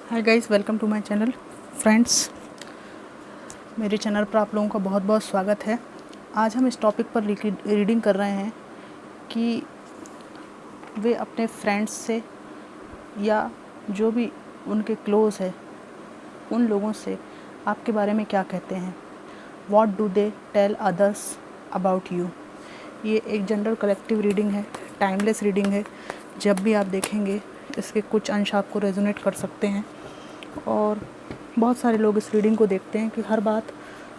Hi guys, welcome to my channel. Friends, मेरे channel पर आप लोगों का बहुत बहुत स्वागत है। आज हम इस टॉपिक पर रीडिंग कर रहे हैं कि वे अपने फ्रेंड्स से या जो भी उनके क्लोज़ है उन लोगों से आपके बारे में क्या कहते हैं। What do they tell others about you. ये एक जनरल कलेक्टिव रीडिंग है, टाइमलेस रीडिंग है। जब भी आप देखेंगे इसके कुछ अंश आपको रेजोनेट कर सकते हैं और बहुत सारे लोग इस रीडिंग को देखते हैं कि हर बात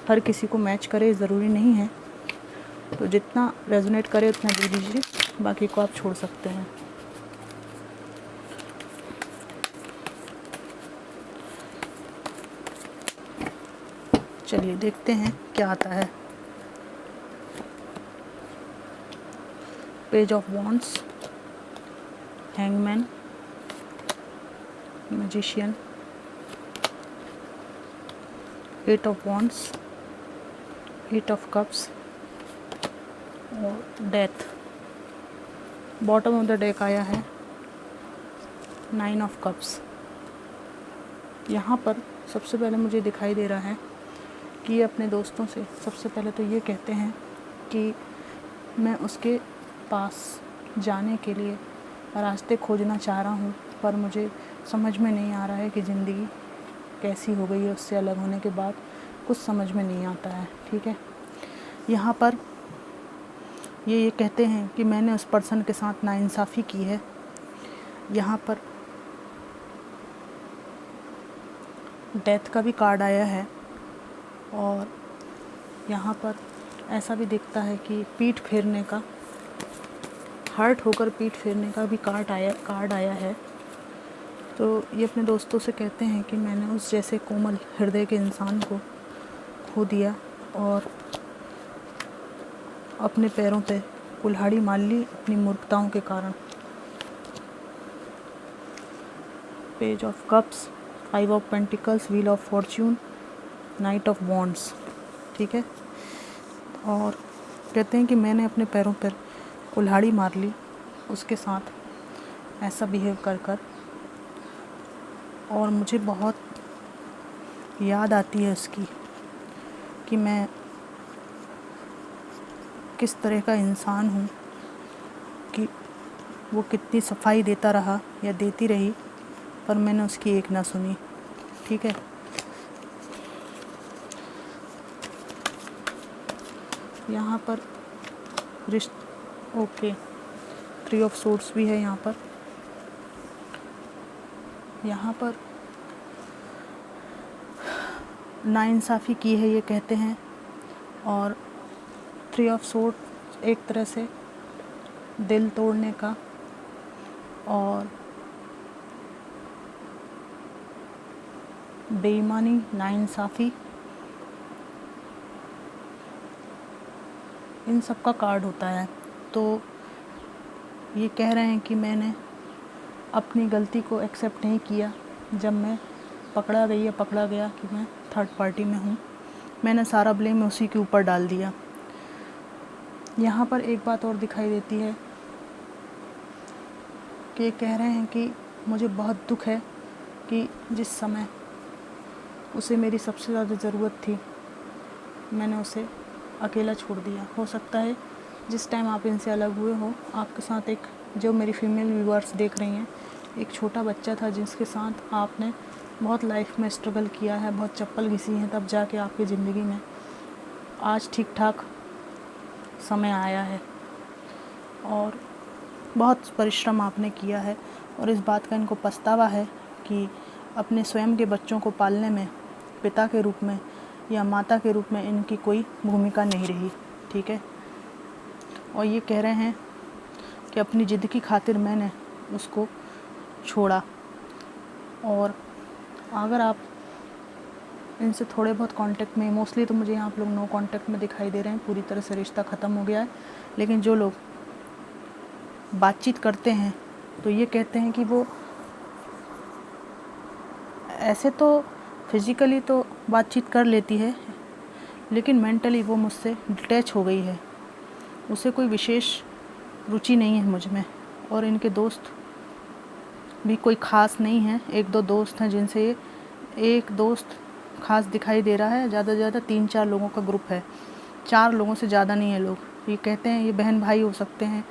हर किसी को मैच करे, ज़रूरी नहीं है। तो जितना रेजोनेट करे उतना दे दीजिए, बाकी को आप छोड़ सकते हैं। चलिए देखते हैं क्या आता है। Page of wands, hangman, magician, eight of wands, eight of cups और death. Bottom of the deck आया है नाइन ऑफ कप्स। यहाँ पर सबसे पहले मुझे दिखाई दे रहा है कि ये अपने दोस्तों से सबसे पहले तो ये कहते हैं कि मैं उसके पास जाने के लिए रास्ते खोजना चाह रहा हूँ, पर मुझे समझ में नहीं आ रहा है कि ज़िंदगी कैसी हो गई है उससे अलग होने के बाद। कुछ समझ में नहीं आता है। ठीक है, यहाँ पर ये कहते हैं कि मैंने उस पर्सन के साथ नाइंसाफ़ी की है। यहाँ पर डेथ का भी कार्ड आया है और यहाँ पर ऐसा भी दिखता है कि पीठ फेरने का, हर्ट होकर पीठ फेरने का भी कार्ड आया है। तो ये अपने दोस्तों से कहते हैं कि मैंने उस जैसे कोमल हृदय के इंसान को खो दिया और अपने पैरों पे कुल्हाड़ी मार ली अपनी मूर्खताओं के कारण। Page of cups, five of pentacles, wheel of Fortune, night of wands. ठीक है, और कहते हैं कि मैंने अपने पैरों पर कुल्हाड़ी मार ली उसके साथ ऐसा बिहेव कर और मुझे बहुत याद आती है उसकी कि मैं किस तरह का इंसान हूँ, कि वो कितनी सफाई देता रहा या देती रही पर मैंने उसकी एक ना सुनी। ठीक है, यहाँ पर ओके, थ्री ऑफ सोर्ड्स भी है यहाँ पर नाइंसाफ़ी की है ये कहते हैं। और थ्री ऑफ सोर्ड एक तरह से दिल तोड़ने का और बेईमानी, नाइंसाफ़ी, इन सब का कार्ड होता है। तो ये कह रहे हैं कि मैंने अपनी गलती को एक्सेप्ट नहीं किया जब मैं पकड़ा गया कि मैं थर्ड पार्टी में हूँ। मैंने सारा ब्लेम उसी के ऊपर डाल दिया। यहाँ पर एक बात और दिखाई देती है कि ये कह रहे हैं कि मुझे बहुत दुख है कि जिस समय उसे मेरी सबसे ज़्यादा ज़रूरत थी मैंने उसे अकेला छोड़ दिया। हो सकता है जिस टाइम आप इनसे अलग हुए हो आपके साथ एक, जो मेरी फीमेल व्यूअर्स देख रही हैं, एक छोटा बच्चा था जिसके साथ आपने बहुत लाइफ में स्ट्रगल किया है, बहुत चप्पल घिसी है, तब जाके आपकी ज़िंदगी में आज ठीक ठाक समय आया है और बहुत परिश्रम आपने किया है। और इस बात का इनको पछतावा है कि अपने स्वयं के बच्चों को पालने में पिता के रूप में या माता के रूप में इनकी कोई भूमिका नहीं रही। ठीक है, और ये कह रहे हैं कि अपनी ज़िद की खातिर मैंने उसको छोड़ा। और अगर आप इनसे थोड़े बहुत कांटेक्ट में, मोस्टली तो मुझे यहाँ आप लोग नो कांटेक्ट में दिखाई दे रहे हैं, पूरी तरह से रिश्ता ख़त्म हो गया है, लेकिन जो लोग बातचीत करते हैं तो ये कहते हैं कि वो ऐसे तो फिज़िकली तो बातचीत कर लेती है लेकिन मेंटली वो मुझसे डिटैच हो गई है, उसे कोई विशेष रुचि नहीं है मुझ में। और इनके दोस्त भी कोई ख़ास नहीं है, 1-2 दोस्त हैं जिनसे ये एक दोस्त ख़ास दिखाई दे रहा है। ज़्यादा से ज़्यादा 3-4 लोगों का ग्रुप है, 4 लोगों से ज़्यादा नहीं है लोग। ये कहते हैं ये बहन भाई हो सकते हैं,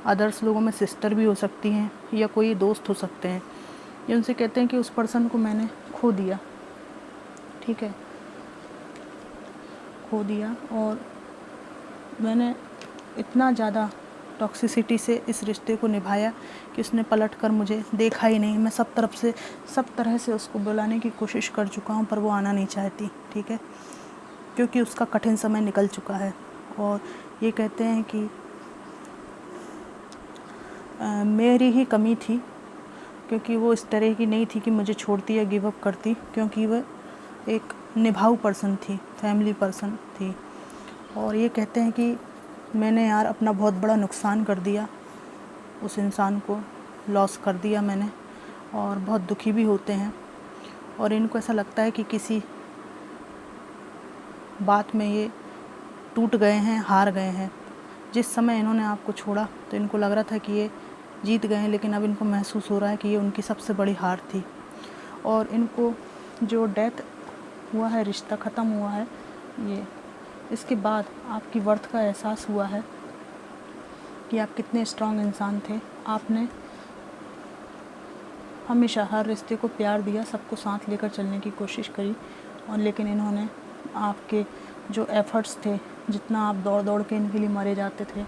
अदर्स लोगों में सिस्टर भी हो सकती हैं, या कोई दोस्त हो सकते हैं। ये उनसे कहते हैं कि उस पर्सन को मैंने खो दिया, ठीक है, खो दिया, और मैंने इतना ज़्यादा टॉक्सिसिटी से इस रिश्ते को निभाया कि उसने पलट कर मुझे देखा ही नहीं। मैं सब तरह से उसको बुलाने की कोशिश कर चुका हूँ, पर वो आना नहीं चाहती, ठीक है, क्योंकि उसका कठिन समय निकल चुका है। और ये कहते हैं कि मेरी ही कमी थी, क्योंकि वो इस तरह की नहीं थी कि मुझे छोड़ती या गिव अप करती, क्योंकि वह एक निभाऊ पर्सन थी, फैमिली पर्सन थी। और ये कहते हैं कि मैंने यार अपना बहुत बड़ा नुकसान कर दिया, उस इंसान को लॉस कर दिया मैंने, और बहुत दुखी भी होते हैं। और इनको ऐसा लगता है कि किसी बात में ये टूट गए हैं, हार गए हैं। जिस समय इन्होंने आपको छोड़ा तो इनको लग रहा था कि ये जीत गए हैं, लेकिन अब इनको महसूस हो रहा है कि ये उनकी सबसे बड़ी हार थी। और इनको जो डेथ हुआ है, रिश्ता ख़त्म हुआ है, ये इसके बाद आपकी वर्थ का एहसास हुआ है कि आप कितने स्ट्रॉन्ग इंसान थे। आपने हमेशा हर रिश्ते को प्यार दिया, सबको साथ लेकर चलने की कोशिश करी, और लेकिन इन्होंने आपके जो एफ़र्ट्स थे, जितना आप दौड़ दौड़ के इनके लिए मरे जाते थे,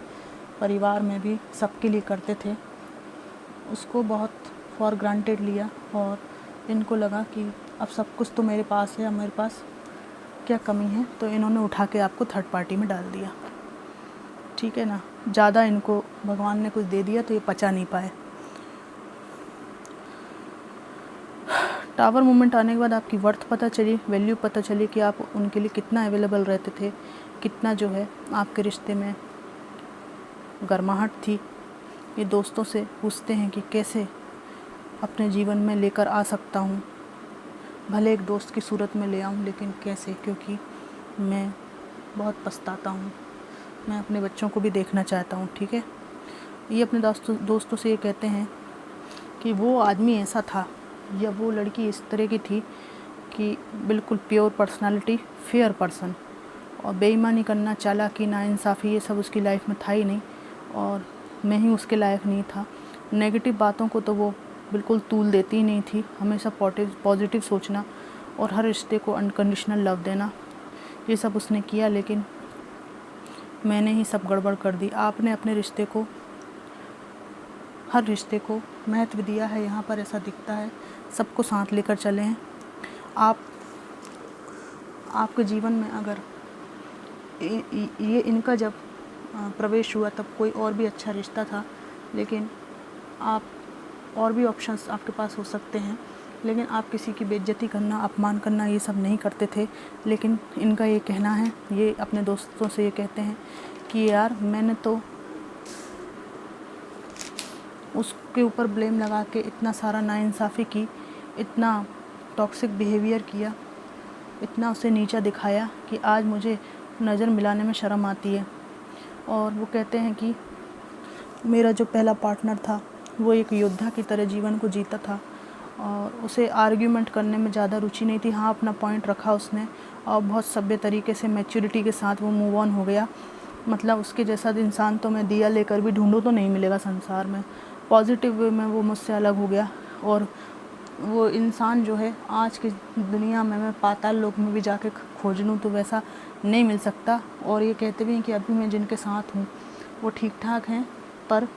परिवार में भी सबके लिए करते थे, उसको बहुत फॉर ग्रांटेड लिया। और इनको लगा कि अब सब कुछ तो मेरे पास है, अब मेरे पास क्या कमी है, तो इन्होंने उठा के आपको थर्ड पार्टी में डाल दिया, ठीक है ना। ज़्यादा इनको भगवान ने कुछ दे दिया तो ये पचा नहीं पाए। टावर मोमेंट आने के बाद आपकी वर्थ पता चली, वैल्यू पता चली कि आप उनके लिए कितना अवेलेबल रहते थे, कितना जो है आपके रिश्ते में गर्माहट थी। ये दोस्तों से पूछते हैं कि कैसे अपने जीवन में लेकर आ सकता हूँ, भले एक दोस्त की सूरत में ले आऊँ, लेकिन कैसे, क्योंकि मैं बहुत पछताता हूँ, मैं अपने बच्चों को भी देखना चाहता हूँ, ठीक है। ये अपने दोस्तों से ये कहते हैं कि वो आदमी ऐसा था या वो लड़की इस तरह की थी कि बिल्कुल प्योर पर्सनालिटी, फेयर पर्सन, और बेईमानी करना, चालाकी, नाइंसाफ़ी, ये सब उसकी लाइफ में था ही नहीं, और मैं ही उसके लायक नहीं था। नेगेटिव बातों को तो वो बिल्कुल तूल देती ही नहीं थी, हमेशा पॉजिटिव सोचना और हर रिश्ते को अनकंडीशनल लव देना, ये सब उसने किया, लेकिन मैंने ही सब गड़बड़ कर दी। आपने अपने रिश्ते को, हर रिश्ते को महत्व दिया है, यहाँ पर ऐसा दिखता है, सबको साथ लेकर चले हैं आप। आपके जीवन में अगर ये इनका जब प्रवेश हुआ तब कोई और भी अच्छा रिश्ता था, लेकिन आप और भी ऑप्शंस आपके पास हो सकते हैं, लेकिन आप किसी की बेइज्जती करना, अपमान करना, ये सब नहीं करते थे। लेकिन इनका ये कहना है, ये अपने दोस्तों से ये कहते हैं कि यार मैंने तो उसके ऊपर ब्लेम लगा के इतना सारा नाइंसाफ़ी की, इतना टॉक्सिक बिहेवियर किया, इतना उसे नीचा दिखाया कि आज मुझे नज़र मिलाने में शर्म आती है। और वो कहते हैं कि मेरा जो पहला पार्टनर था वो एक योद्धा की तरह जीवन को जीता था, और उसे आर्ग्यूमेंट करने में ज़्यादा रुचि नहीं थी। हाँ, अपना पॉइंट रखा उसने, और बहुत सभ्य तरीके से, मैच्योरिटी के साथ वो मूव ऑन हो गया। मतलब उसके जैसा इंसान तो मैं दिया लेकर भी ढूंढूं तो नहीं मिलेगा संसार में। पॉजिटिव वे में वो मुझसे अलग हो गया, और वो इंसान जो है आज की दुनिया में मैं पाताल लोक में भी जाके खोज लूँ तो वैसा नहीं मिल सकता। और ये कहते भी हैं कि अभी मैं जिनके साथ हूँ वो ठीक ठाक हैं, पर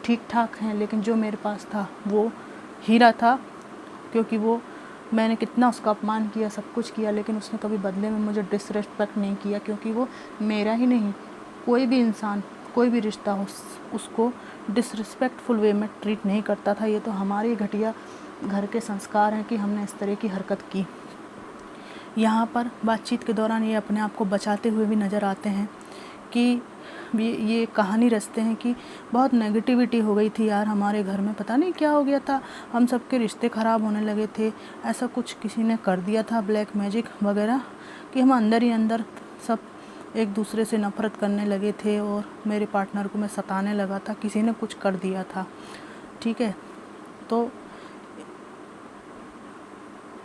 ठीक ठाक हैं, लेकिन जो मेरे पास था वो हीरा था, क्योंकि वो मैंने कितना उसका अपमान किया, सब कुछ किया, लेकिन उसने कभी बदले में मुझे डिसरिस्पेक्ट नहीं किया, क्योंकि वो मेरा ही नहीं, कोई भी इंसान, कोई भी रिश्ता हो, उसको डिसरिस्पेक्टफुल वे में ट्रीट नहीं करता था। ये तो हमारे घटिया घर के संस्कार हैं कि हमने इस तरह की हरकत की। यहाँ पर बातचीत के दौरान ये अपने आप को बचाते हुए भी नज़र आते हैं कि ये कहानी रचते हैं कि बहुत नेगेटिविटी हो गई थी यार हमारे घर में, पता नहीं क्या हो गया था, हम सबके रिश्ते ख़राब होने लगे थे, ऐसा कुछ किसी ने कर दिया था, ब्लैक मैजिक वगैरह, कि हम अंदर ही अंदर सब एक दूसरे से नफ़रत करने लगे थे, और मेरे पार्टनर को मैं सताने लगा था, किसी ने कुछ कर दिया था, ठीक है। तो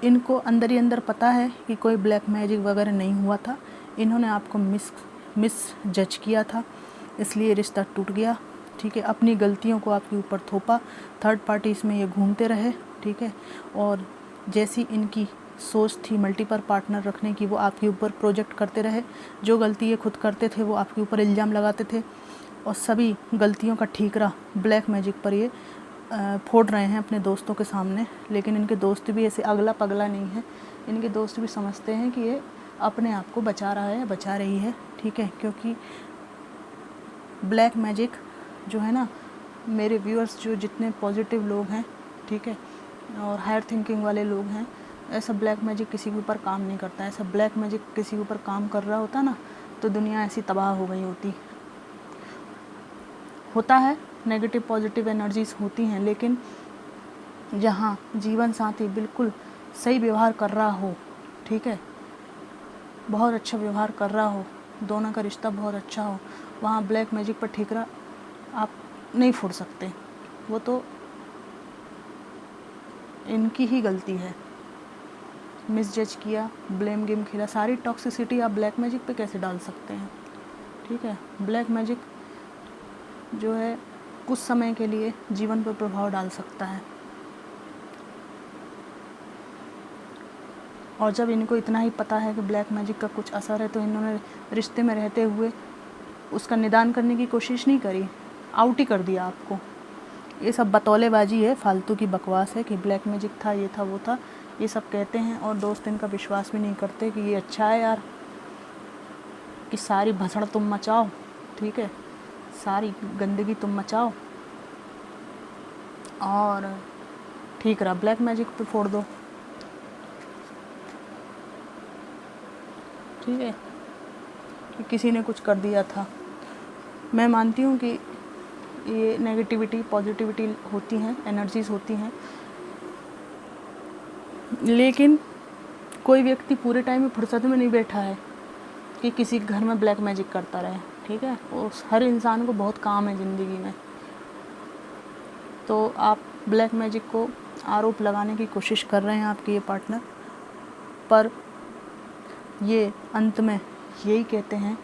इनको अंदर ही अंदर पता है कि कोई ब्लैक मैजिक वगैरह नहीं हुआ था, इन्होंने आपको मिस जज किया था, इसलिए रिश्ता टूट गया। ठीक है, अपनी गलतियों को आपके ऊपर थोपा, थर्ड पार्टी इसमें ये घूमते रहे। ठीक है, और जैसी इनकी सोच थी मल्टीपल पार्टनर रखने की, वो आपके ऊपर प्रोजेक्ट करते रहे। जो गलती ये खुद करते थे वो आपके ऊपर इल्ज़ाम लगाते थे, और सभी गलतियों का ठीकरा ब्लैक मैजिक पर ये फोड़ रहे हैं अपने दोस्तों के सामने। लेकिन इनके दोस्त भी ऐसे अगला पगला नहीं है, इनके दोस्त भी समझते हैं कि ये अपने आप को बचा रहा है, बचा रही है। ठीक है, क्योंकि ब्लैक मैजिक जो है ना, मेरे व्यूअर्स जो जितने पॉजिटिव लोग हैं, ठीक है, और हायर थिंकिंग वाले लोग हैं, ऐसा ब्लैक मैजिक किसी के ऊपर काम नहीं करता। ऐसा ब्लैक मैजिक किसी के ऊपर काम कर रहा होता ना, तो दुनिया ऐसी तबाह हो गई होती। होता है, नेगेटिव पॉजिटिव एनर्जीज होती हैं, लेकिन जहाँ जीवन साथी बिल्कुल सही व्यवहार कर रहा हो, ठीक है, बहुत अच्छा व्यवहार कर रहा हो, दोनों का रिश्ता बहुत अच्छा हो, वहाँ ब्लैक मैजिक पर ठीकरा आप नहीं फोड़ सकते। वो तो इनकी ही गलती है, मिसजज किया, ब्लेम गेम खेला। सारी टॉक्सिसिटी आप ब्लैक मैजिक पे कैसे डाल सकते हैं? ठीक है, ब्लैक मैजिक जो है कुछ समय के लिए जीवन पर प्रभाव डाल सकता है, और जब इनको इतना ही पता है कि ब्लैक मैजिक का कुछ असर है, तो इन्होंने रिश्ते में रहते हुए उसका निदान करने की कोशिश नहीं करी, आउट ही कर दिया आपको। ये सब बतौलेबाजी है, फालतू की बकवास है कि ब्लैक मैजिक था, ये था, वो था, ये सब कहते हैं, और दोस्त इनका विश्वास भी नहीं करते कि ये अच्छा है यार, कि सारी भसड़ तुम मचाओ, ठीक है, सारी गंदगी तुम मचाओ और ठीक रहा, ब्लैक मैजिक पे फोड़ दो। ठीक है, कि किसी ने कुछ कर दिया था। मैं मानती हूँ कि ये नेगेटिविटी पॉजिटिविटी होती हैं, एनर्जीज़ होती हैं, लेकिन कोई व्यक्ति पूरे टाइम में फुर्सत में नहीं बैठा है कि किसी घर में ब्लैक मैजिक करता रहे। ठीक है, उस हर इंसान को बहुत काम है ज़िंदगी में। तो आप ब्लैक मैजिक को आरोप लगाने की कोशिश कर रहे हैं आपके ये पार्टनर, पर ये अंत में यही कहते हैं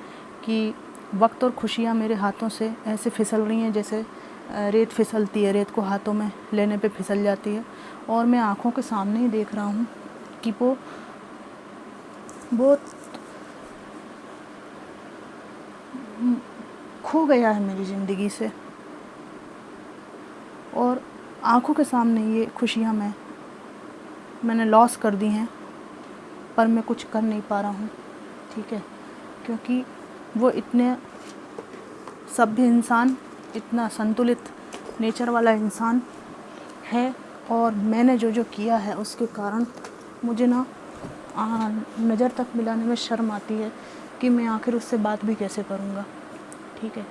कि वक्त और खुशियाँ मेरे हाथों से ऐसे फिसल रही हैं जैसे रेत फिसलती है, रेत को हाथों में लेने पे फिसल जाती है, और मैं आँखों के सामने ही देख रहा हूँ कि वो बहुत खो गया है मेरी ज़िंदगी से, और आँखों के सामने ये खुशियाँ मैंने लॉस कर दी हैं, पर मैं कुछ कर नहीं पा रहा हूँ। ठीक है, क्योंकि वो इतने सभ्य इंसान, इतना संतुलित नेचर वाला इंसान है, और मैंने जो जो किया है उसके कारण मुझे ना नज़र तक मिलाने में शर्म आती है कि मैं आखिर उससे बात भी कैसे करूँगा। ठीक है,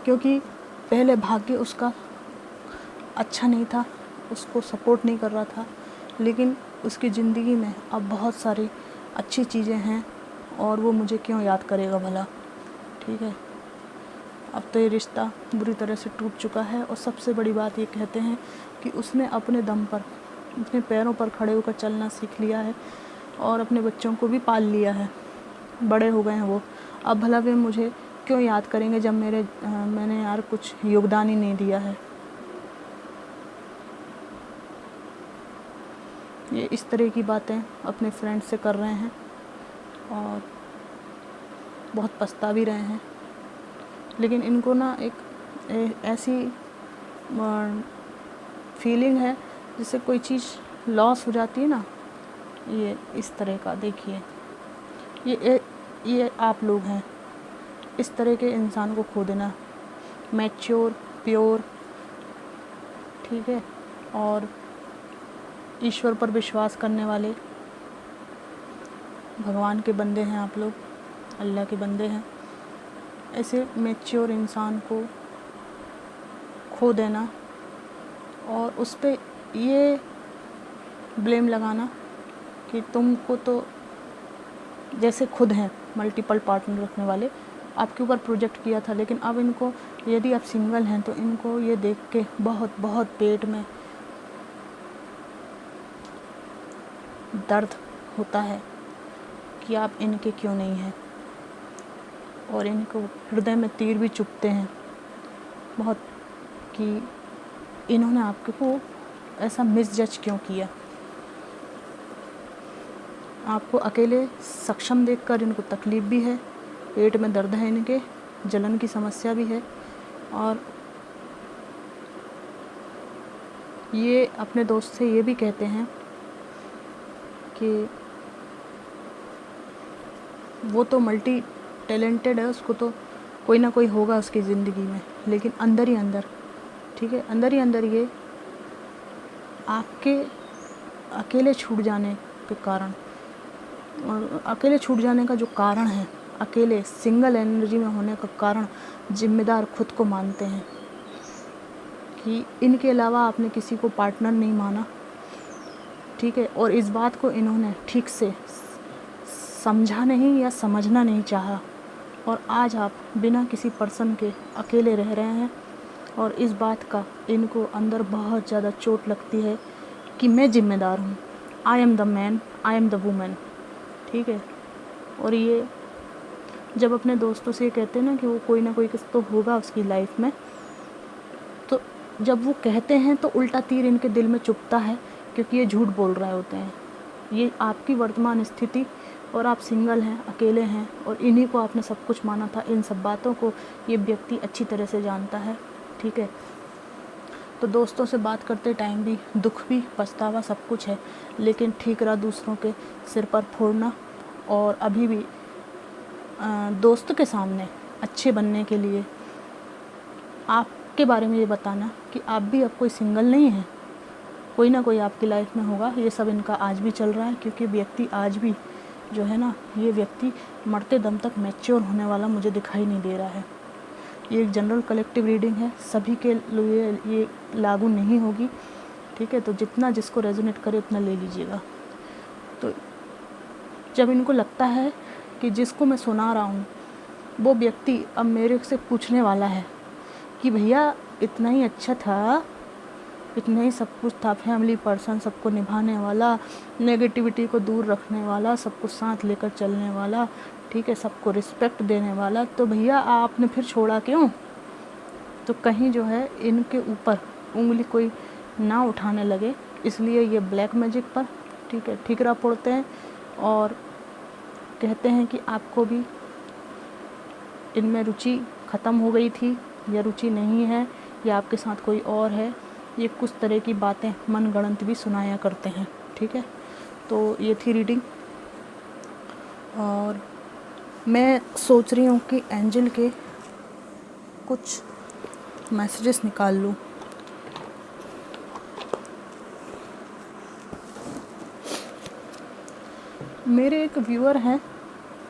क्योंकि पहले भाग्य उसका अच्छा नहीं था, उसको सपोर्ट नहीं कर रहा था, लेकिन उसकी ज़िंदगी में अब बहुत सारी अच्छी चीज़ें हैं, और वो मुझे क्यों याद करेगा भला। ठीक है, अब तो ये रिश्ता बुरी तरह से टूट चुका है, और सबसे बड़ी बात ये कहते हैं कि उसने अपने दम पर, अपने पैरों पर खड़े होकर चलना सीख लिया है, और अपने बच्चों को भी पाल लिया है, बड़े हो गए हैं वो। अब भला वे मुझे क्यों याद करेंगे जब मैंने यार कुछ योगदान ही नहीं दिया है। ये इस तरह की बातें अपने फ्रेंड से कर रहे हैं, और बहुत पछता भी रहे हैं, लेकिन इनको ना एक ऐसी फीलिंग है जैसे कोई चीज़ लॉस हो जाती है ना, ये इस तरह का। देखिए, ये आप लोग हैं, इस तरह के इंसान को खो देना, मैच्योर, प्योर, ठीक है, और ईश्वर पर विश्वास करने वाले भगवान के बंदे हैं आप लोग, अल्लाह के बंदे हैं। ऐसे मैच्योर इंसान को खो देना, और उस पे ये ब्लेम लगाना कि तुमको तो जैसे खुद हैं मल्टीपल पार्टनर रखने वाले, आपके ऊपर प्रोजेक्ट किया था। लेकिन अब इनको, यदि आप सिंगल हैं तो इनको ये देख के बहुत बहुत पेट में दर्द होता है कि आप इनके क्यों नहीं हैं, और इनको हृदय में तीर भी चुभते हैं बहुत कि इन्होंने आपको ऐसा मिसजज क्यों किया। आपको अकेले सक्षम देखकर इनको तकलीफ़ भी है, पेट में दर्द है, इनके जलन की समस्या भी है, और ये अपने दोस्त से ये भी कहते हैं कि वो तो मल्टी टैलेंटेड है, उसको तो कोई ना कोई होगा उसकी ज़िंदगी में, लेकिन अंदर ही अंदर, ठीक है, अंदर ही अंदर ये आपके अकेले छूट जाने के कारण, और अकेले छूट जाने का जो कारण है, अकेले सिंगल एनर्जी में होने का कारण जिम्मेदार खुद को मानते हैं कि इनके अलावा आपने किसी को पार्टनर नहीं माना, ठीक है, और इस बात को इन्होंने ठीक से समझा नहीं या समझना नहीं चाहा, और आज आप बिना किसी पर्सन के अकेले रह रहे हैं, और इस बात का इनको अंदर बहुत ज़्यादा चोट लगती है कि मैं जिम्मेदार हूँ, I am the man, I am the women, ठीक है। और ये जब अपने दोस्तों से कहते हैं ना कि वो कोई ना कोई किस तो होगा उसकी लाइफ में, तो जब वो कहते हैं तो उल्टा तीर इनके दिल में चुभता है, क्योंकि ये झूठ बोल रहे होते हैं। ये आपकी वर्तमान स्थिति, और आप सिंगल हैं, अकेले हैं, और इन्हीं को आपने सब कुछ माना था, इन सब बातों को ये व्यक्ति अच्छी तरह से जानता है, ठीक है। तो दोस्तों से बात करते टाइम भी दुख भी पछतावा सब कुछ है, लेकिन ठीक रहा दूसरों के सिर पर फोड़ना, और अभी भी दोस्त के सामने अच्छे बनने के लिए आपके बारे में ये बताना कि आप भी अब कोई सिंगल नहीं हैं, कोई ना कोई आपकी लाइफ में होगा। ये सब इनका आज भी चल रहा है, क्योंकि व्यक्ति आज भी जो है ना, ये व्यक्ति मरते दम तक मैच्योर होने वाला मुझे दिखाई नहीं दे रहा है। ये एक जनरल कलेक्टिव रीडिंग है, सभी के लिए ये लागू नहीं होगी, ठीक है। तो जितना जिसको रेजोनेट करे उतना ले लीजिएगा। तो जब इनको लगता है कि जिसको मैं सुना रहा हूँ वो व्यक्ति अब मेरे से पूछने वाला है कि भैया इतना ही अच्छा था, इतना ही सब कुछ था, फैमिली पर्सन, सबको निभाने वाला, नेगेटिविटी को दूर रखने वाला, सबको साथ लेकर चलने वाला, ठीक है, सबको रिस्पेक्ट देने वाला, तो भैया आपने फिर छोड़ा क्यों। तो कहीं जो है इनके ऊपर उंगली कोई ना उठाने लगे, इसलिए ये ब्लैक मैजिक पर, ठीक है, ठीकरा फोड़ते हैं और कहते हैं कि आपको भी इनमें रुचि ख़त्म हो गई थी, या रुचि नहीं है, या आपके साथ कोई और है। ये कुछ तरह की बातें मनगढ़ंत भी सुनाया करते हैं, ठीक है। तो ये थी रीडिंग, और मैं सोच रही हूँ कि एंजल के कुछ मैसेजेस निकाल लूँ। मेरे एक व्यूअर हैं,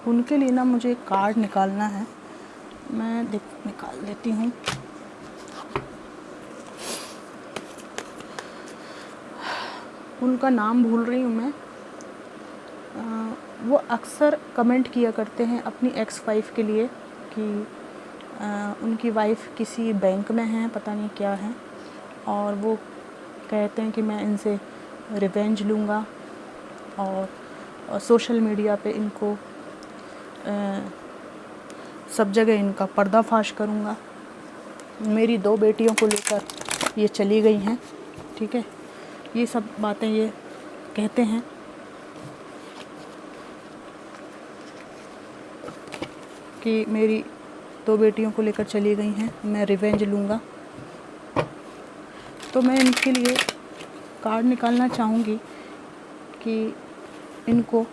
उनके लिए ना मुझे एक कार्ड निकालना है, मैं निकाल देती हूँ। उनका नाम भूल रही हूँ मैं। वो अक्सर कमेंट किया करते हैं अपनी एक्स वाइफ के लिए कि उनकी वाइफ किसी बैंक में है, पता नहीं क्या है, और वो कहते हैं कि मैं इनसे रिवेंज लूँगा, और सोशल मीडिया पे इनको सब जगह इनका पर्दाफाश करूँगा। मेरी 2 बेटियों को लेकर ये चली गई हैं, ठीक है, ये सब बातें ये कहते हैं। कि मेरी 2 बेटियों को लेकर चली गई हैं, मैं रिवेंज लूँगा। तो मैं इनके लिए कार्ड निकालना चाहूँगी कि इनको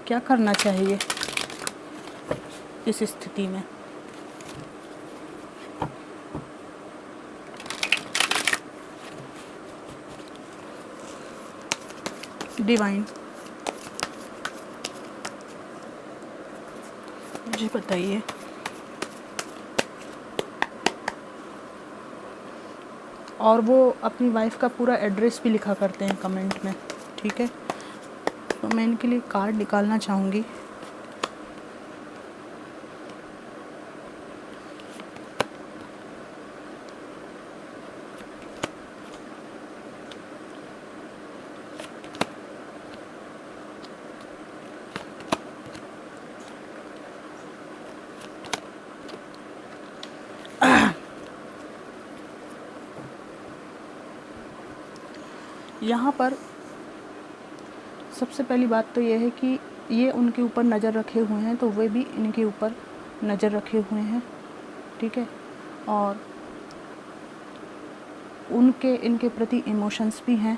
क्या करना चाहिए इस स्थिति में। डिवाइन, मुझे बताइए और वो अपनी वाइफ का पूरा एड्रेस भी लिखा करते हैं कमेंट में, ठीक है। तो मैं इनके लिए कार्ड निकालना चाहूँगी। यहाँ पर सबसे पहली बात तो ये है कि ये उनके ऊपर नज़र रखे हुए हैं, तो वे भी इनके ऊपर नज़र रखे हुए हैं, ठीक है। और उनके इनके प्रति इमोशंस भी हैं,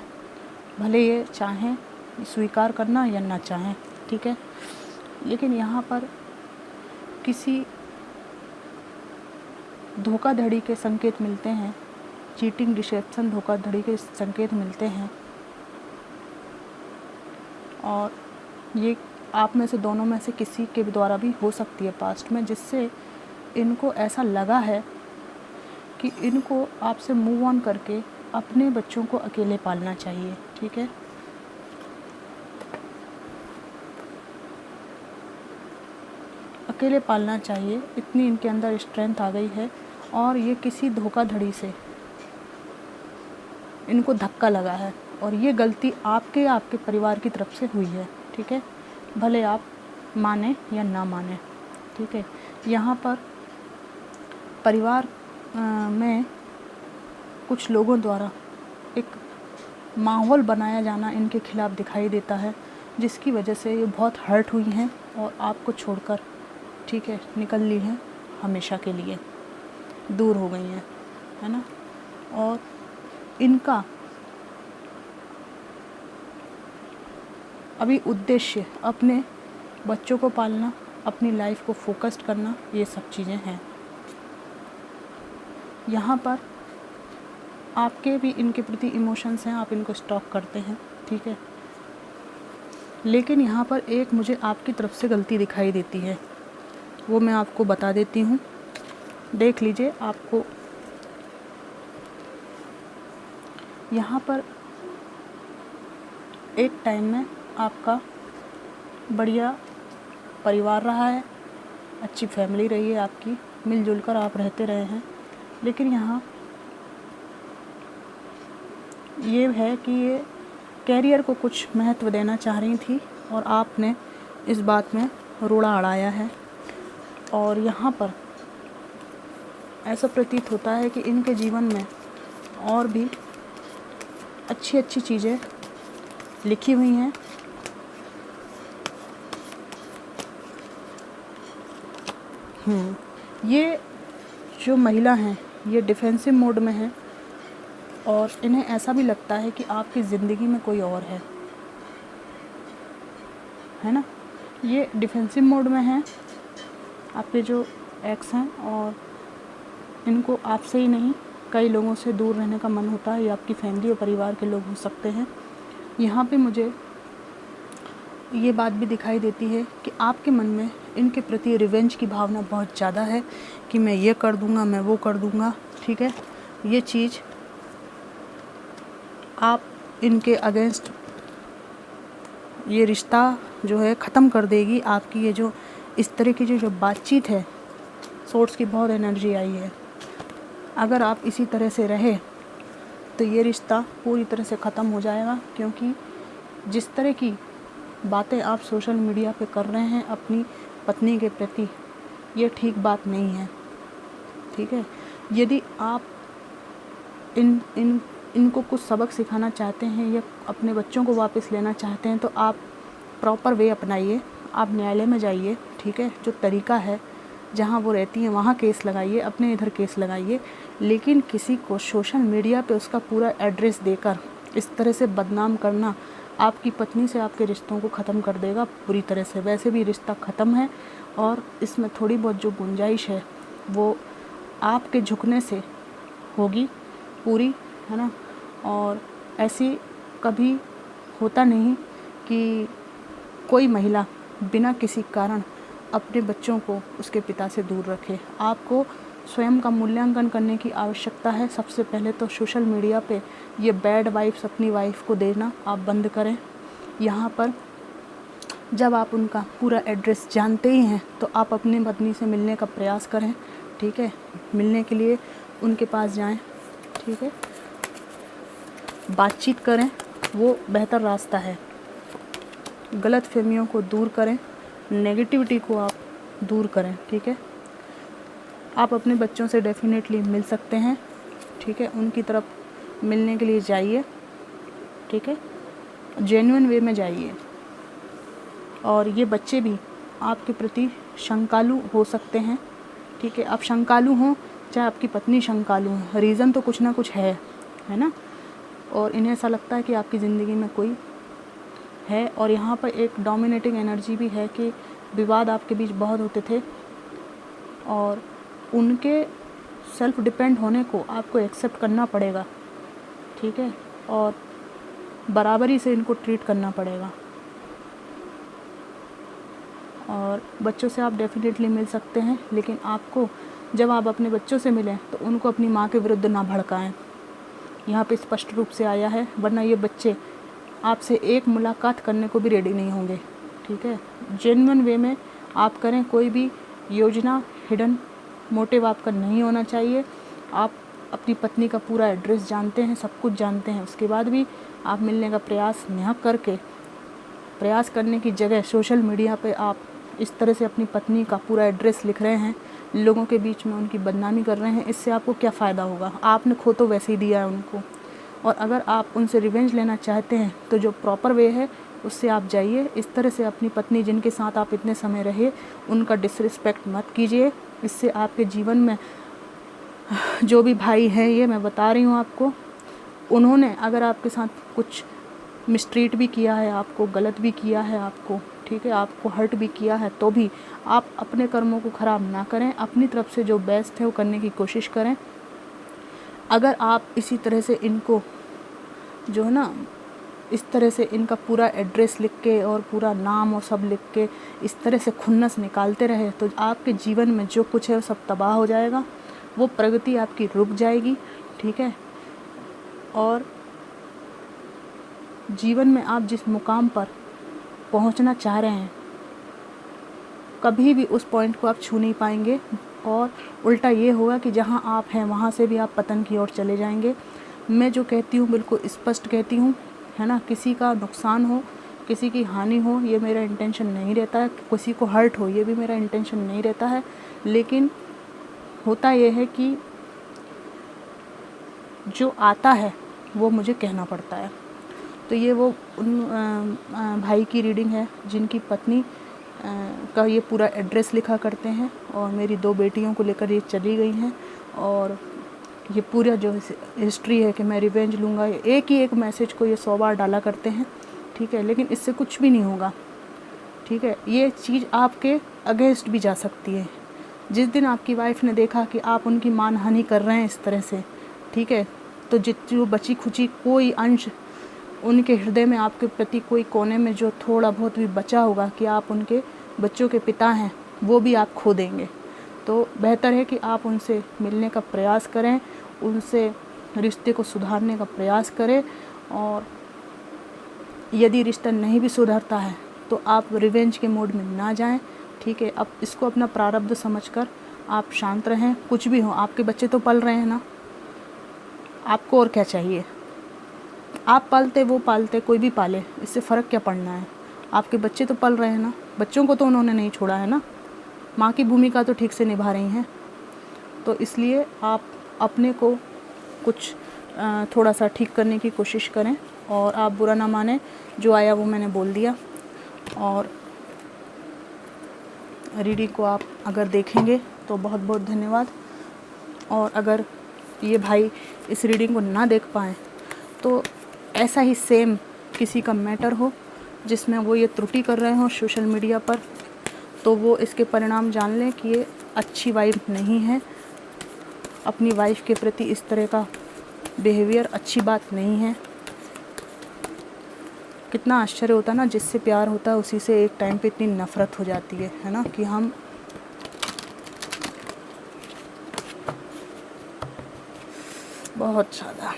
भले ये चाहें स्वीकार करना या ना चाहें, ठीक है। लेकिन यहाँ पर किसी धोखाधड़ी के संकेत मिलते हैं, चीटिंग, डिसेप्शन, धोखाधड़ी के संकेत मिलते हैं। और ये आप में से दोनों में से किसी के द्वारा भी हो सकती है पास्ट में, जिससे इनको ऐसा लगा है कि इनको आपसे मूव ऑन करके अपने बच्चों को अकेले पालना चाहिए, ठीक है। अकेले पालना चाहिए, इतनी इनके अंदर स्ट्रेंथ आ गई है। और ये किसी धोखाधड़ी से इनको धक्का लगा है, और ये गलती आपके परिवार की तरफ से हुई है, ठीक है। भले आप माने या ना माने, ठीक है। यहाँ पर परिवार में कुछ लोगों द्वारा एक माहौल बनाया जाना इनके खिलाफ दिखाई देता है, जिसकी वजह से ये बहुत हर्ट हुई हैं और आपको छोड़कर, ठीक है, निकल ली हैं, हमेशा के लिए दूर हो गई हैं, है ना। और इनका अभी उद्देश्य अपने बच्चों को पालना, अपनी लाइफ को फोकस्ड करना, ये सब चीज़ें हैं। यहाँ पर आपके भी इनके प्रति इमोशंस हैं, आप इनको स्टॉक करते हैं, ठीक है। लेकिन यहाँ पर एक मुझे आपकी तरफ से गलती दिखाई देती है, वो मैं आपको बता देती हूँ, देख लीजिए। आपको यहाँ पर एक टाइम में आपका बढ़िया परिवार रहा है, अच्छी फैमिली रही है आपकी, मिलजुल कर आप रहते रहे हैं। लेकिन यहाँ ये है कि ये कैरियर को कुछ महत्व देना चाह रही थी और आपने इस बात में रोड़ा अड़ाया है। और यहाँ पर ऐसा प्रतीत होता है कि इनके जीवन में और भी अच्छी अच्छी चीज़ें लिखी हुई हैं। ये जो महिला हैं ये डिफेंसिव मोड में है, और इन्हें ऐसा भी लगता है कि आपकी ज़िंदगी में कोई और है ना। ये डिफेंसिव मोड में है आपके जो एक्स हैं, और इनको आपसे ही नहीं कई लोगों से दूर रहने का मन होता है। ये आपकी फैमिली और परिवार के लोग हो सकते हैं। यहाँ पे मुझे ये बात भी दिखाई देती है कि आपके मन में इनके प्रति रिवेंज की भावना बहुत ज़्यादा है कि मैं ये कर दूँगा, मैं वो कर दूँगा, ठीक है। ये चीज़ आप इनके अगेंस्ट, ये रिश्ता जो है ख़त्म कर देगी। आपकी ये जो इस तरह की जो बातचीत है, सोर्स की बहुत एनर्जी आई है। अगर आप इसी तरह से रहे तो ये रिश्ता पूरी तरह से ख़त्म हो जाएगा, क्योंकि जिस तरह की बातें आप सोशल मीडिया पे कर रहे हैं अपनी पत्नी के प्रति, ये ठीक बात नहीं है, ठीक है। यदि आप इनको कुछ सबक सिखाना चाहते हैं या अपने बच्चों को वापस लेना चाहते हैं, तो आप प्रॉपर वे अपनाइए। आप न्यायालय में जाइए, ठीक है, जो तरीका है, जहाँ वो रहती हैं वहाँ केस लगाइए, अपने इधर केस लगाइए। लेकिन किसी को सोशल मीडिया पे उसका पूरा एड्रेस देकर इस तरह से बदनाम करना आपकी पत्नी से आपके रिश्तों को ख़त्म कर देगा पूरी तरह से। वैसे भी रिश्ता ख़त्म है, और इसमें थोड़ी बहुत जो गुंजाइश है वो आपके झुकने से होगी पूरी, है ना। और ऐसी कभी होता नहीं कि कोई महिला बिना किसी कारण अपने बच्चों को उसके पिता से दूर रखे। आपको स्वयं का मूल्यांकन करने की आवश्यकता है। सबसे पहले तो सोशल मीडिया पे ये बैड वाइब्स अपनी वाइफ को देना आप बंद करें। यहाँ पर जब आप उनका पूरा एड्रेस जानते ही हैं तो आप अपनी पत्नी से मिलने का प्रयास करें, ठीक है। मिलने के लिए उनके पास जाएं, ठीक है, बातचीत करें, वो बेहतर रास्ता है। गलत फहमियों को दूर करें, नेगेटिविटी को आप दूर करें, ठीक है। आप अपने बच्चों से डेफिनेटली मिल सकते हैं, ठीक है। उनकी तरफ मिलने के लिए जाइए, ठीक है, जेन्युइन वे में जाइए। और ये बच्चे भी आपके प्रति शंकालु हो सकते हैं, ठीक है, आप शंकालु हों चाहे आपकी पत्नी शंकालु हो, रीज़न तो कुछ ना कुछ है ना। और इन्हें ऐसा लगता है कि आपकी ज़िंदगी में कोई है। और यहाँ पर एक डोमिनेटिंग एनर्जी भी है कि विवाद आपके बीच बहुत होते थे और उनके सेल्फ डिपेंड होने को आपको एक्सेप्ट करना पड़ेगा, ठीक है, और बराबरी से इनको ट्रीट करना पड़ेगा। और बच्चों से आप डेफिनेटली मिल सकते हैं, लेकिन आपको जब आप अपने बच्चों से मिलें तो उनको अपनी माँ के विरुद्ध ना भड़काएं। यहाँ पे स्पष्ट रूप से आया है, वरना ये बच्चे आपसे एक मुलाकात करने को भी रेडी नहीं होंगे, ठीक है। जेन्युइन वे में आप करें, कोई भी योजना हिडन मोटिव आपका नहीं होना चाहिए। आप अपनी पत्नी का पूरा एड्रेस जानते हैं, सब कुछ जानते हैं, उसके बाद भी आप मिलने का प्रयास न करके, प्रयास करने की जगह सोशल मीडिया पे आप इस तरह से अपनी पत्नी का पूरा एड्रेस लिख रहे हैं, लोगों के बीच में उनकी बदनामी कर रहे हैं। इससे आपको क्या फ़ायदा होगा? आपने खो तो वैसे ही दिया है उनको। और अगर आप उनसे रिवेंज लेना चाहते हैं तो जो प्रॉपर वे है उससे आप जाइए। इस तरह से अपनी पत्नी जिनके साथ आप इतने समय रहे उनका डिसरिस्पेक्ट मत कीजिए। इससे आपके जीवन में जो भी भाई हैं, ये मैं बता रही हूँ आपको, उन्होंने अगर आपके साथ कुछ मिसट्रीट भी किया है, आपको गलत भी किया है, आपको, ठीक है, आपको हर्ट भी किया है, तो भी आप अपने कर्मों को ख़राब ना करें। अपनी तरफ से जो बेस्ट है वो करने की कोशिश करें। अगर आप इसी तरह से इनको जो है ना, इस तरह से इनका पूरा एड्रेस लिख के और पूरा नाम और सब लिख के इस तरह से खुन्नस निकालते रहे तो आपके जीवन में जो कुछ है वो सब तबाह हो जाएगा, वो प्रगति आपकी रुक जाएगी, ठीक है। और जीवन में आप जिस मुकाम पर पहुंचना चाह रहे हैं, कभी भी उस पॉइंट को आप छू नहीं पाएंगे और उल्टा ये होगा कि जहां आप हैं वहां से भी आप पतन की ओर चले जाएंगे। मैं जो कहती हूँ बिल्कुल स्पष्ट कहती हूँ, है ना। किसी का नुकसान हो, किसी की हानि हो, ये मेरा इंटेंशन नहीं रहता है। किसी को हर्ट हो, ये भी मेरा इंटेंशन नहीं रहता है। लेकिन होता ये है कि जो आता है वो मुझे कहना पड़ता है। तो ये वो उन भाई की रीडिंग है जिनकी पत्नी का ये पूरा एड्रेस लिखा करते हैं और मेरी 2 बेटियों को लेकर ये चली गई हैं। और ये पूरा जो हिस्ट्री है कि मैं रिवेंज लूँगा, एक ही एक मैसेज को ये 100 बार डाला करते हैं, ठीक है। लेकिन इससे कुछ भी नहीं होगा, ठीक है। ये चीज़ आपके अगेंस्ट भी जा सकती है। जिस दिन आपकी वाइफ ने देखा कि आप उनकी मानहानि कर रहे हैं इस तरह से, ठीक है, तो जो बची खुची कोई अंश उनके हृदय में आपके प्रति, कोई कोने में जो थोड़ा बहुत भी बचा होगा कि आप उनके बच्चों के पिता हैं, वो भी आप खो देंगे। तो बेहतर है कि आप उनसे मिलने का प्रयास करें, उनसे रिश्ते को सुधारने का प्रयास करें। और यदि रिश्ता नहीं भी सुधरता है तो आप रिवेंज के मोड में ना जाएं, ठीक है। अब इसको अपना प्रारब्ध समझकर आप शांत रहें। कुछ भी हो, आपके बच्चे तो पल रहे हैं ना, आपको और क्या चाहिए? आप पालते, वो पालते, कोई भी पाले, इससे फ़र्क क्या पड़ना है? आपके बच्चे तो पल रहे हैं ना, बच्चों को तो उन्होंने नहीं छोड़ा है ना, माँ की भूमिका तो ठीक से निभा रही हैं। तो इसलिए आप अपने को कुछ थोड़ा सा ठीक करने की कोशिश करें और आप बुरा ना माने, जो आया वो मैंने बोल दिया। और रीडिंग को आप अगर देखेंगे तो बहुत बहुत धन्यवाद। और अगर ये भाई इस रीडिंग को ना देख पाएँ तो ऐसा ही सेम किसी का मैटर हो जिसमें वो ये त्रुटि कर रहे हों सोशल मीडिया पर, तो वो इसके परिणाम जान लें कि ये अच्छी वाइफ नहीं है। अपनी वाइफ के प्रति इस तरह का बिहेवियर अच्छी बात नहीं है। कितना आश्चर्य होता है ना, जिससे प्यार होता है उसी से एक टाइम पे इतनी नफ़रत हो जाती है ना, कि हम बहुत ज़्यादा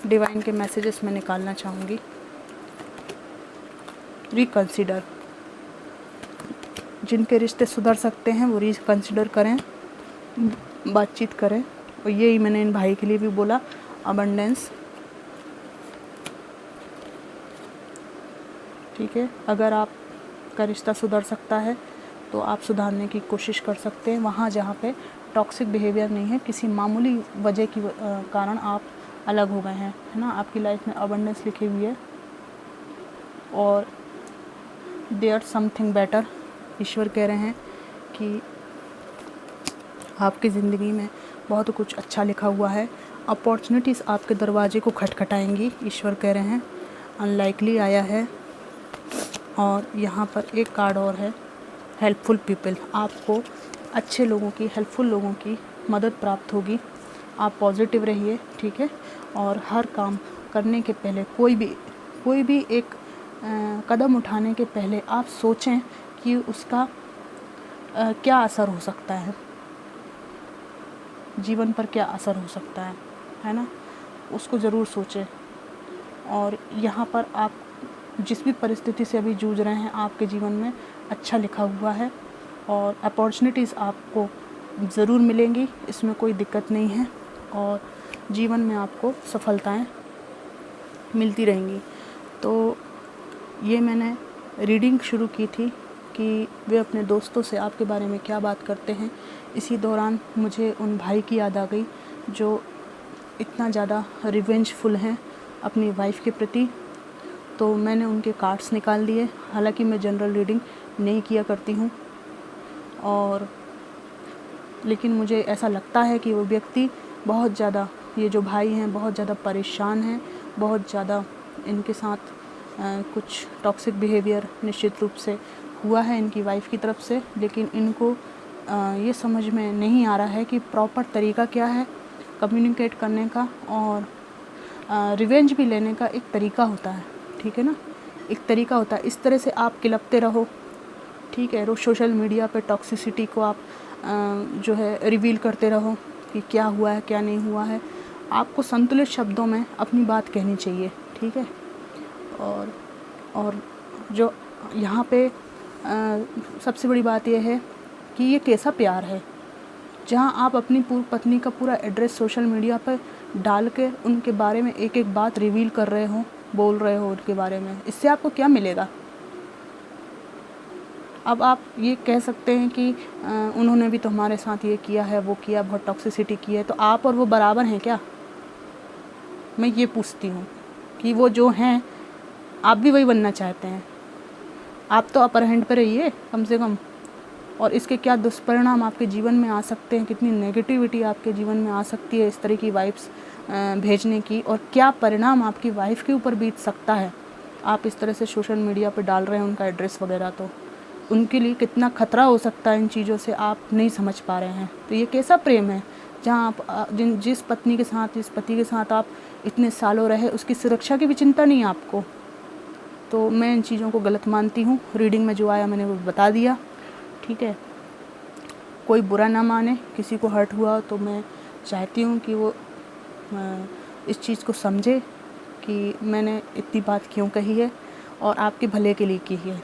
डिवाइन के मैसेजेस में निकालना चाहूँगी। रिकंसिडर, जिनके रिश्ते सुधर सकते हैं वो रिकंसिडर करें, बातचीत करें। और यही मैंने इन भाई के लिए भी बोला, अबंडेंस, ठीक है। अगर आपका रिश्ता सुधर सकता है तो आप सुधारने की कोशिश कर सकते हैं वहाँ जहाँ पे टॉक्सिक बिहेवियर नहीं है। किसी मामूली वजह की कारण आप अलग हो गए हैं, है ना। आपकी लाइफ में अबंडेंस लिखी हुई है और देयर समथिंग बेटर। ईश्वर कह रहे हैं कि आपकी ज़िंदगी में बहुत कुछ अच्छा लिखा हुआ है। अपॉर्चुनिटीज़ आपके दरवाजे को खटखटाएंगी, ईश्वर कह रहे हैं। अनलाइकली आया है। और यहाँ पर एक कार्ड और है, हेल्पफुल पीपल। आपको अच्छे लोगों की, हेल्पफुल लोगों की मदद प्राप्त होगी। आप पॉजिटिव रहिए, ठीक है। और हर काम करने के पहले कोई भी एक कदम उठाने के पहले आप सोचें कि उसका क्या असर हो सकता है, जीवन पर क्या असर हो सकता है ना। उसको ज़रूर सोचें। और यहाँ पर आप जिस भी परिस्थिति से अभी जूझ रहे हैं, आपके जीवन में अच्छा लिखा हुआ है और अपॉर्चुनिटीज़ आपको ज़रूर मिलेंगी, इसमें कोई दिक्कत नहीं है। और जीवन में आपको सफलताएं मिलती रहेंगी। तो ये मैंने रीडिंग शुरू की थी कि वे अपने दोस्तों से आपके बारे में क्या बात करते हैं। इसी दौरान मुझे उन भाई की याद आ गई जो इतना ज़्यादा रिवेंजफुल हैं अपनी वाइफ के प्रति। तो मैंने उनके कार्ड्स निकाल लिए। हालांकि मैं जनरल रीडिंग नहीं किया करती हूँ, और लेकिन मुझे ऐसा लगता है कि वो व्यक्ति बहुत ज़्यादा, ये जो भाई हैं बहुत ज़्यादा परेशान हैं, बहुत ज़्यादा इनके साथ कुछ टॉक्सिक बिहेवियर निश्चित रूप से हुआ है इनकी वाइफ की तरफ से। लेकिन इनको ये समझ में नहीं आ रहा है कि प्रॉपर तरीका क्या है कम्युनिकेट करने का, और रिवेंज भी लेने का एक तरीका होता है, ठीक है ना। एक तरीका होता है। इस तरह से आप किलपते रहो, ठीक है। रोज़ सोशल मीडिया पे टॉक्सिसिटी को आप जो है रिवील करते रहो कि क्या हुआ है क्या नहीं हुआ है। आपको संतुलित शब्दों में अपनी बात कहनी चाहिए, ठीक है। और जो यहाँ पे सबसे बड़ी बात यह है कि ये कैसा प्यार है जहाँ आप अपनी पूर्व पत्नी का पूरा एड्रेस सोशल मीडिया पर डाल के उनके बारे में एक एक बात रिवील कर रहे हो, बोल रहे हो उनके बारे में। इससे आपको क्या मिलेगा? अब आप ये कह सकते हैं कि उन्होंने भी तो हमारे साथ ये किया है, वो किया, बहुत टॉक्सिसिटी की है। तो आप और वो बराबर हैं क्या? मैं ये पूछती हूँ कि वो जो हैं आप भी वही बनना चाहते हैं। आप तो अपर हैंड पर रहिए कम से कम। और इसके क्या दुष्परिणाम आपके जीवन में आ सकते हैं, कितनी नेगेटिविटी आपके जीवन में आ सकती है इस तरह की वाइब्स भेजने की, और क्या परिणाम आपकी वाइफ के ऊपर बीत सकता है आप इस तरह से सोशल मीडिया पर डाल रहे हैं उनका एड्रेस वगैरह। तो उनके लिए कितना खतरा हो सकता है इन चीज़ों से आप नहीं समझ पा रहे हैं। तो ये कैसा प्रेम है जहाँ आप जिस पत्नी के साथ, जिस पति के साथ आप इतने सालों रहे, उसकी सुरक्षा की भी चिंता नहीं है आपको। तो मैं इन चीज़ों को गलत मानती हूँ। रीडिंग में जो आया मैंने वो बता दिया, ठीक है। कोई बुरा ना माने, किसी को हर्ट हुआ तो मैं चाहती हूँ कि वो इस चीज़ को समझे कि मैंने इतनी बात क्यों कही है और आपके भले के लिए की है।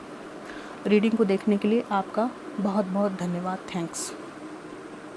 रीडिंग को देखने के लिए आपका बहुत बहुत धन्यवाद। थैंक्स।